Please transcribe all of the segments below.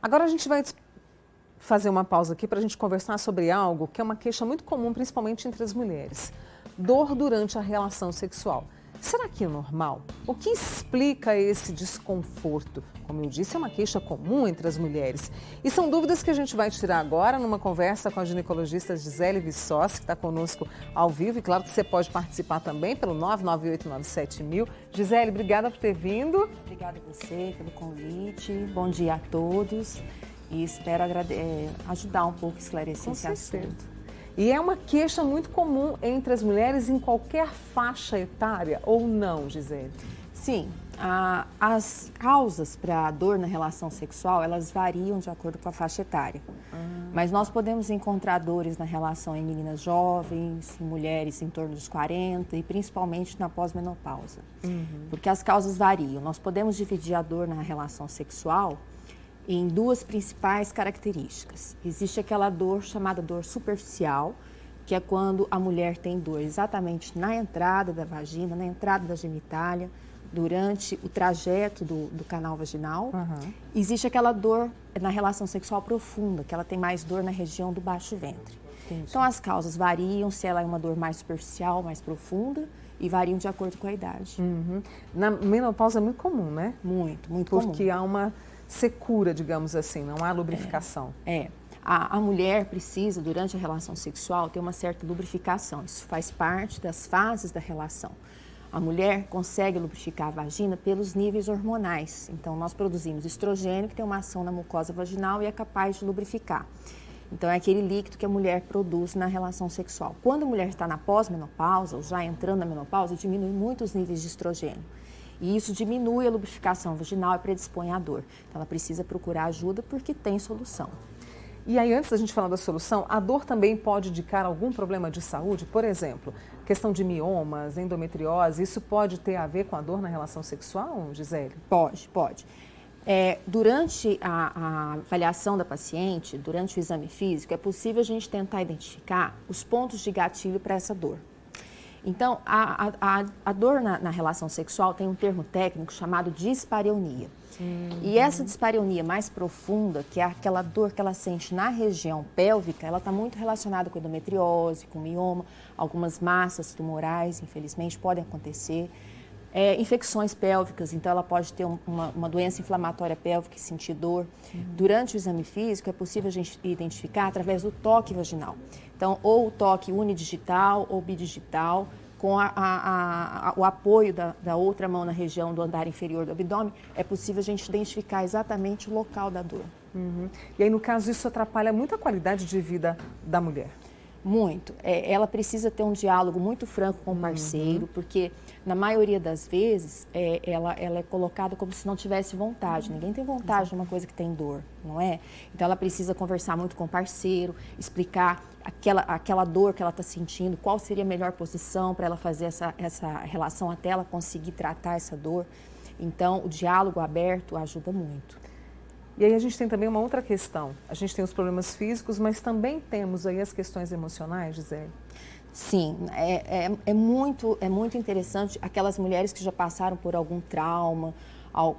Agora a gente vai fazer uma pausa aqui para a gente conversar sobre algo que é uma queixa muito comum, principalmente entre as mulheres. Dor durante a relação sexual. Será que é normal? O que explica esse desconforto? Como eu disse, é uma queixa comum entre as mulheres. E são dúvidas que a gente vai tirar agora numa conversa com a ginecologista Gisele Viçosi, que está conosco ao vivo. E claro que você pode participar também pelo 99897.000. Gisele, obrigada por ter vindo. Obrigada a você pelo convite. Bom dia a todos. E espero ajudar um pouco a esclarecer esse assunto. E é uma queixa muito comum entre as mulheres em qualquer faixa etária, ou não, Gisele? Sim, as causas para a dor na relação sexual, elas variam de acordo com a faixa etária. Mas nós podemos encontrar dores na relação em meninas jovens, em mulheres em torno dos 40 e principalmente na pós-menopausa. Porque as causas variam. Nós podemos dividir a dor na relação sexual em duas principais características. Existe aquela dor chamada dor superficial, que é quando a mulher tem dor exatamente na entrada da vagina, na entrada da genitália, durante o trajeto do canal vaginal. Existe aquela dor na relação sexual profunda, que ela tem mais dor na região do baixo ventre. Entendi. Então as causas variam, se ela é uma dor mais superficial, mais profunda, e variam de acordo com a idade. Na menopausa é muito comum, né? Muito comum. Porque há uma secura, digamos assim, não há lubrificação. A mulher precisa, durante a relação sexual, ter uma certa lubrificação. Isso faz parte das fases da relação. A mulher consegue lubrificar a vagina pelos níveis hormonais. Então, nós produzimos estrogênio, que tem uma ação na mucosa vaginal e é capaz de lubrificar. Então, é aquele líquido que a mulher produz na relação sexual. Quando a mulher está na pós-menopausa, ou já entrando na menopausa, diminui muito os níveis de estrogênio. E isso diminui a lubrificação vaginal e predispõe à dor. Então, ela precisa procurar ajuda porque tem solução. E aí, antes da gente falar da solução, a dor também pode indicar algum problema de saúde? Por exemplo, questão de miomas, endometriose, isso pode ter a ver com a dor na relação sexual, Gisele? Pode. Durante a avaliação da paciente, durante o exame físico, é possível a gente tentar identificar os pontos de gatilho para essa dor. Então, a dor na relação sexual tem um termo técnico chamado dispareunia. E essa dispareunia mais profunda, que é aquela dor que ela sente na região pélvica, ela está muito relacionada com endometriose, com mioma, algumas massas tumorais, infelizmente, podem acontecer. Infecções pélvicas, então ela pode ter uma doença inflamatória pélvica e sentir dor. Durante o exame físico, é possível a gente identificar através do toque vaginal. Então, ou o toque unidigital ou bidigital, com o apoio da outra mão na região do andar inferior do abdômen, é possível a gente identificar exatamente o local da dor. E aí, no caso, isso atrapalha muito a qualidade de vida da mulher? Muito. Ela precisa ter um diálogo muito franco com o parceiro, porque na maioria das vezes ela é colocada como se não tivesse vontade. Ninguém tem vontade de uma coisa que tem dor, não é? Então ela precisa conversar muito com o parceiro, explicar aquela dor que ela está sentindo, qual seria a melhor posição para ela fazer essa relação até ela conseguir tratar essa dor. Então o diálogo aberto ajuda muito. E aí a gente tem também uma outra questão. A gente tem os problemas físicos, mas também temos aí as questões emocionais, Gisele? Sim, é muito interessante aquelas mulheres que já passaram por algum trauma,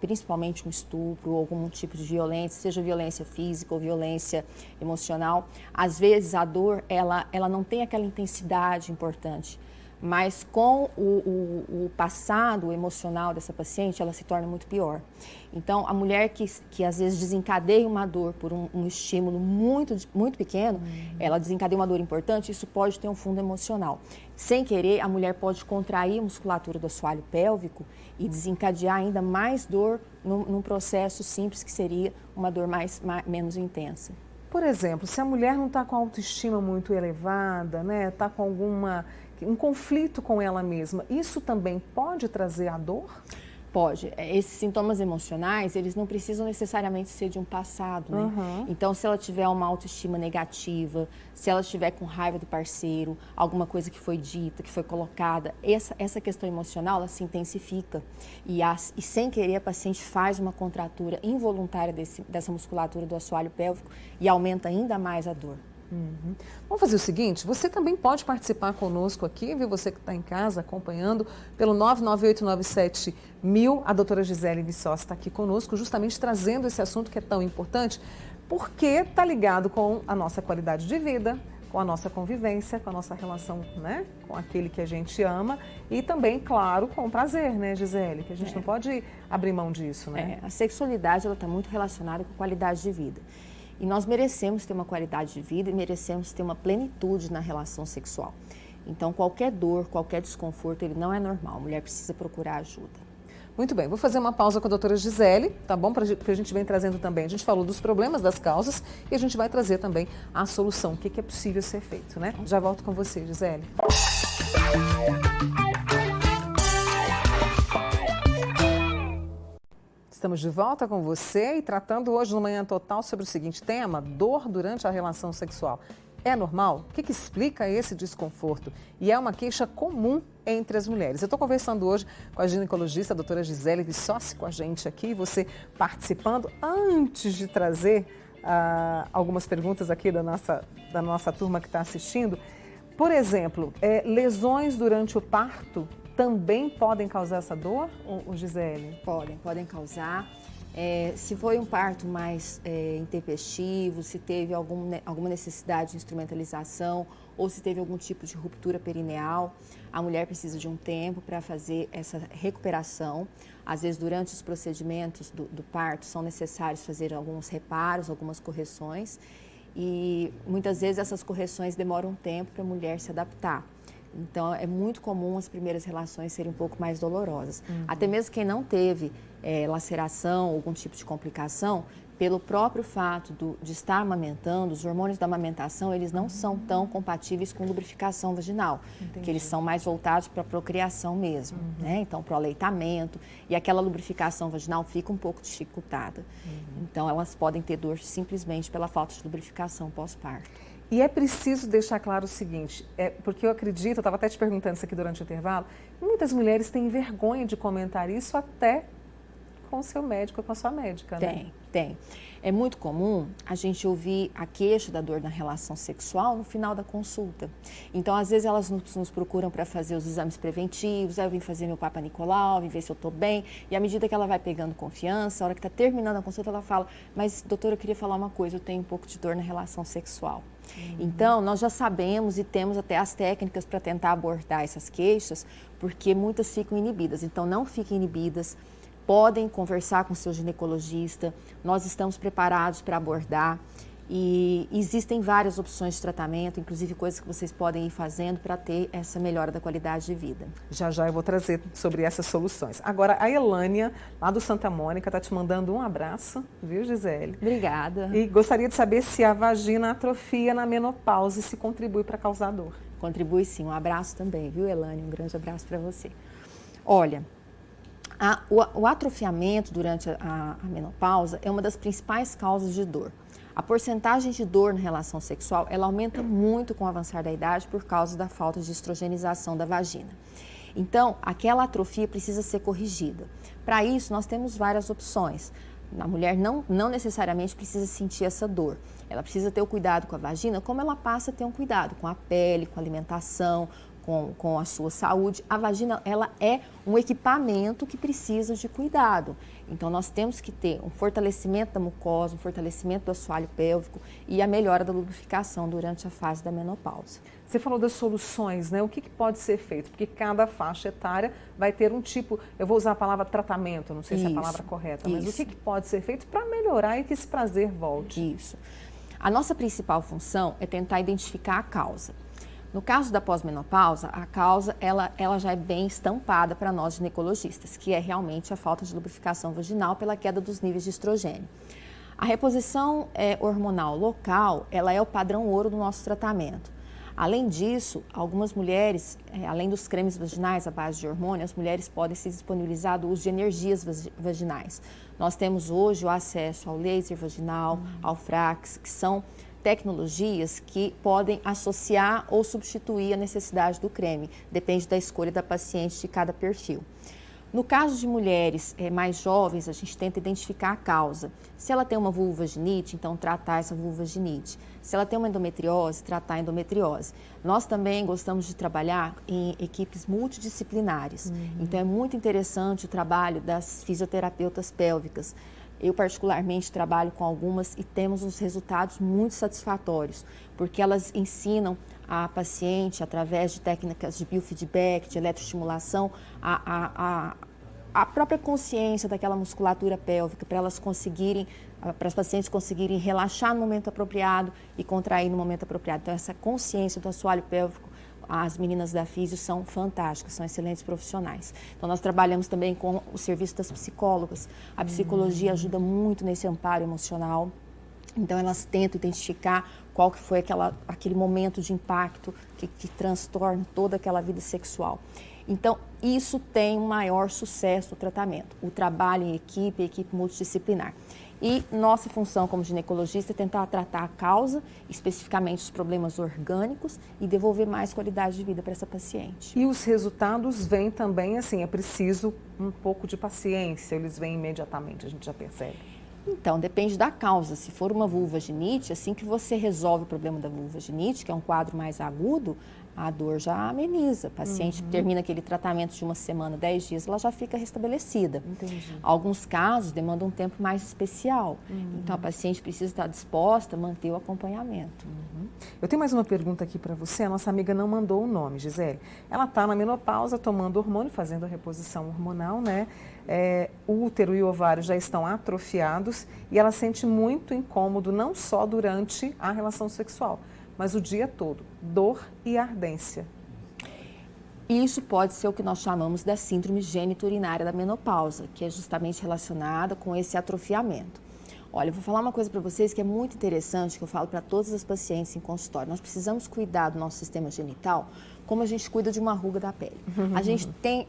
principalmente um estupro ou algum tipo de violência, seja violência física ou violência emocional. Às vezes a dor, ela não tem aquela intensidade importante. Mas com o passado emocional dessa paciente, ela se torna muito pior. Então, a mulher que às vezes desencadeia uma dor por um estímulo muito pequeno, ela desencadeia uma dor importante, isso pode ter um fundo emocional. Sem querer, a mulher pode contrair a musculatura do assoalho pélvico e desencadear ainda mais dor num processo simples, que seria uma dor menos intensa. Por exemplo, se a mulher não está com a autoestima muito elevada, né, está com um conflito com ela mesma, isso também pode trazer a dor? Pode. Esses sintomas emocionais, eles não precisam necessariamente ser de um passado, né? Então, se ela tiver uma autoestima negativa, se ela estiver com raiva do parceiro, alguma coisa que foi dita, que foi colocada, essa questão emocional, ela se intensifica. E sem querer, a paciente faz uma contratura involuntária dessa musculatura do assoalho pélvico e aumenta ainda mais a dor. Vamos fazer o seguinte, você também pode participar conosco aqui, viu? Você que está em casa acompanhando pelo 99897.000. A doutora Gisele Viçosi está aqui conosco, justamente trazendo esse assunto que é tão importante, porque está ligado com a nossa qualidade de vida, com a nossa convivência, com a nossa relação, né, com aquele que a gente ama e também, claro, com o prazer, né, Gisele? Que a gente não pode abrir mão disso, né? A sexualidade está muito relacionada com qualidade de vida. E nós merecemos ter uma qualidade de vida e merecemos ter uma plenitude na relação sexual. Então, qualquer dor, qualquer desconforto, ele não é normal. A mulher precisa procurar ajuda. Muito bem, vou fazer uma pausa com a doutora Gisele, tá bom? Porque a gente vem trazendo também, a gente falou dos problemas, das causas, e a gente vai trazer também a solução, o que é possível ser feito, né? Já volto com você, Gisele. Estamos de volta com você e tratando hoje no Manhã Total sobre o seguinte tema: dor durante a relação sexual. É normal? O que explica esse desconforto? E é uma queixa comum entre as mulheres. Eu estou conversando hoje com a ginecologista, a doutora Gisele Viçosi, com a gente aqui, você participando. Antes de trazer algumas perguntas aqui da nossa turma que está assistindo, por exemplo, lesões durante o parto também podem causar essa dor, Gisele? Podem causar. Se foi um parto mais intempestivo, se teve alguma necessidade de instrumentalização ou se teve algum tipo de ruptura perineal, a mulher precisa de um tempo para fazer essa recuperação. Às vezes, durante os procedimentos do parto, são necessários fazer alguns reparos, algumas correções e muitas vezes essas correções demoram um tempo para a mulher se adaptar. Então, é muito comum as primeiras relações serem um pouco mais dolorosas. Até mesmo quem não teve laceração, algum tipo de complicação, pelo próprio fato de estar amamentando, os hormônios da amamentação, eles não são tão compatíveis com lubrificação vaginal, porque eles são mais voltados para a procriação mesmo, né? Então, para o aleitamento, e aquela lubrificação vaginal fica um pouco dificultada. Então, elas podem ter dor simplesmente pela falta de lubrificação pós-parto. E é preciso deixar claro o seguinte, porque eu acredito, eu estava até te perguntando isso aqui durante o intervalo, muitas mulheres têm vergonha de comentar isso até com o seu médico, com a sua médica, né? Tem. É muito comum a gente ouvir a queixa da dor na relação sexual no final da consulta. Então, às vezes, elas nos procuram para fazer os exames preventivos, eu vim fazer meu Papa Nicolau, vim ver se eu estou bem, e à medida que ela vai pegando confiança, a hora que está terminando a consulta, ela fala, mas doutora, eu queria falar uma coisa, eu tenho um pouco de dor na relação sexual. Então, nós já sabemos e temos até as técnicas para tentar abordar essas queixas, porque muitas ficam inibidas. Então, não fiquem inibidas, podem conversar com seu ginecologista, nós estamos preparados para abordar e existem várias opções de tratamento, inclusive coisas que vocês podem ir fazendo para ter essa melhora da qualidade de vida. Já eu vou trazer sobre essas soluções. Agora, a Elânia, lá do Santa Mônica, está te mandando um abraço, viu, Gisele? Obrigada. E gostaria de saber se a vagina atrofia na menopausa e se contribui para causar dor. Contribui sim, um abraço também, viu, Elânia? Um grande abraço para você. Olha, o atrofiamento durante a menopausa é uma das principais causas de dor. A porcentagem de dor na relação sexual, ela aumenta muito com o avançar da idade por causa da falta de estrogenização da vagina. Então, aquela atrofia precisa ser corrigida. Para isso, nós temos várias opções. A mulher não necessariamente precisa sentir essa dor. Ela precisa ter o cuidado com a vagina, como ela passa a ter um cuidado com a pele, com a alimentação, com a sua saúde. A vagina, ela é um equipamento que precisa de cuidado. Então, nós temos que ter um fortalecimento da mucosa, um fortalecimento do assoalho pélvico e a melhora da lubrificação durante a fase da menopausa. Você falou das soluções, né? O que pode ser feito? Porque cada faixa etária vai ter um tipo, eu vou usar a palavra tratamento, não sei se é a palavra correta, mas o que pode ser feito para melhorar e que esse prazer volte? Isso. A nossa principal função é tentar identificar a causa. No caso da pós-menopausa, a causa ela já é bem estampada para nós ginecologistas, que é realmente a falta de lubrificação vaginal pela queda dos níveis de estrogênio. A reposição hormonal local, ela é o padrão ouro do nosso tratamento. Além disso, algumas mulheres, além dos cremes vaginais à base de hormônio, as mulheres podem se disponibilizar do uso de energias vaginais. Nós temos hoje o acesso ao laser vaginal, ao Frax, que são tecnologias que podem associar ou substituir a necessidade do creme, depende da escolha da paciente de cada perfil. No caso de mulheres mais jovens, a gente tenta identificar a causa. Se ela tem uma vulvovaginite, então tratar essa vulvovaginite. Se ela tem uma endometriose, tratar a endometriose. Nós também gostamos de trabalhar em equipes multidisciplinares. Então é muito interessante o trabalho das fisioterapeutas pélvicas. Eu particularmente trabalho com algumas e temos uns resultados muito satisfatórios, porque elas ensinam a paciente, através de técnicas de biofeedback, de eletroestimulação, a própria consciência daquela musculatura pélvica, para elas conseguirem, para as pacientes conseguirem relaxar no momento apropriado e contrair no momento apropriado. Então, essa consciência do assoalho pélvico, as meninas da Físio são fantásticas, são excelentes profissionais. Então, nós trabalhamos também com o serviço das psicólogas. A psicologia ajuda muito nesse amparo emocional. Então, elas tentam identificar qual que foi aquele momento de impacto que transtorna toda aquela vida sexual. Então, isso tem um maior sucesso no tratamento. O trabalho em equipe multidisciplinar. E nossa função como ginecologista é tentar tratar a causa, especificamente os problemas orgânicos, e devolver mais qualidade de vida para essa paciente. E os resultados vêm também, assim, é preciso um pouco de paciência, eles vêm imediatamente, a gente já percebe. Então, depende da causa. Se for uma vulvovaginite, assim que você resolve o problema da vulvovaginite, que é um quadro mais agudo, a dor já ameniza. A paciente termina aquele tratamento de uma semana, 10 dias, ela já fica restabelecida. Entendi. Alguns casos demandam um tempo mais especial. Então, a paciente precisa estar disposta a manter o acompanhamento. Eu tenho mais uma pergunta aqui para você. A nossa amiga não mandou o nome, Gisele. Ela está na menopausa, tomando hormônio, fazendo a reposição hormonal, né? O útero e o ovário já estão atrofiados e ela sente muito incômodo, não só durante a relação sexual, mas o dia todo, dor e ardência. Isso pode ser o que nós chamamos da síndrome genitorinária da menopausa, que é justamente relacionada com esse atrofiamento. Olha, eu vou falar uma coisa para vocês que é muito interessante, que eu falo para todas as pacientes em consultório. Nós precisamos cuidar do nosso sistema genital como a gente cuida de uma ruga da pele. A gente tem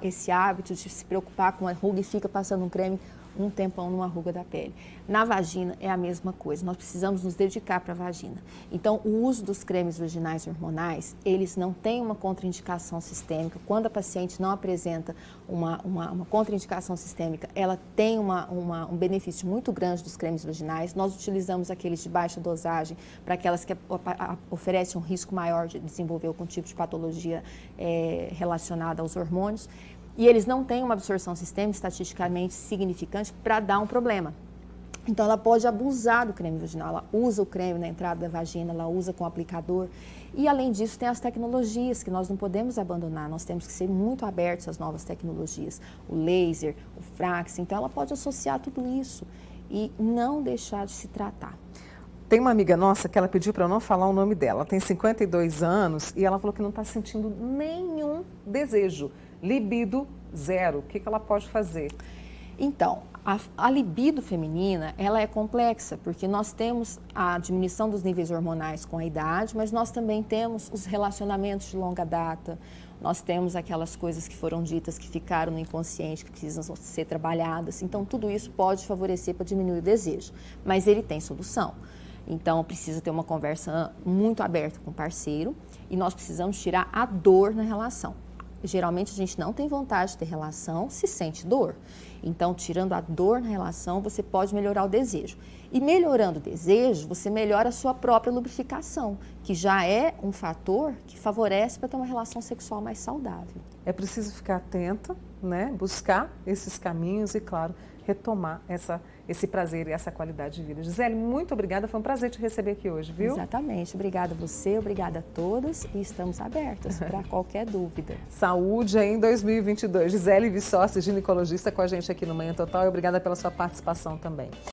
esse hábito de se preocupar com a ruga e fica passando um creme um tempão numa ruga da pele. Na vagina é a mesma coisa, nós precisamos nos dedicar para a vagina. Então, o uso dos cremes vaginais hormonais, eles não têm uma contraindicação sistêmica. Quando a paciente não apresenta uma contraindicação sistêmica, ela tem um benefício muito grande dos cremes vaginais. Nós utilizamos aqueles de baixa dosagem para aquelas que oferecem um risco maior de desenvolver algum tipo de patologia relacionada aos hormônios. E eles não têm uma absorção sistêmica estatisticamente significante para dar um problema. Então, ela pode abusar do creme vaginal, ela usa o creme na entrada da vagina, ela usa com o aplicador. E, além disso, tem as tecnologias que nós não podemos abandonar, nós temos que ser muito abertos às novas tecnologias. O laser, o Frax, então ela pode associar tudo isso e não deixar de se tratar. Tem uma amiga nossa que ela pediu para eu não falar o nome dela, ela tem 52 anos e ela falou que não está sentindo nenhum desejo. Libido zero. O que ela pode fazer? Então, a libido feminina, ela é complexa, porque nós temos a diminuição dos níveis hormonais com a idade, mas nós também temos os relacionamentos de longa data, nós temos aquelas coisas que foram ditas que ficaram no inconsciente, que precisam ser trabalhadas. Então, tudo isso pode favorecer para diminuir o desejo, mas ele tem solução. Então, precisa ter uma conversa muito aberta com o parceiro e nós precisamos tirar a dor na relação. Geralmente a gente não tem vontade de ter relação, se sente dor. Então, tirando a dor na relação, você pode melhorar o desejo. E melhorando o desejo, você melhora a sua própria lubrificação, que já é um fator que favorece para ter uma relação sexual mais saudável. É preciso ficar atenta, né? Buscar esses caminhos e, claro, retomar esse prazer e essa qualidade de vida. Gisele, muito obrigada, foi um prazer te receber aqui hoje, viu? Exatamente, obrigada a você, obrigada a todos e estamos abertos para qualquer dúvida. Saúde em 2022. Gisele Viçosi, ginecologista, com a gente aqui no Manhã Total e obrigada pela sua participação também.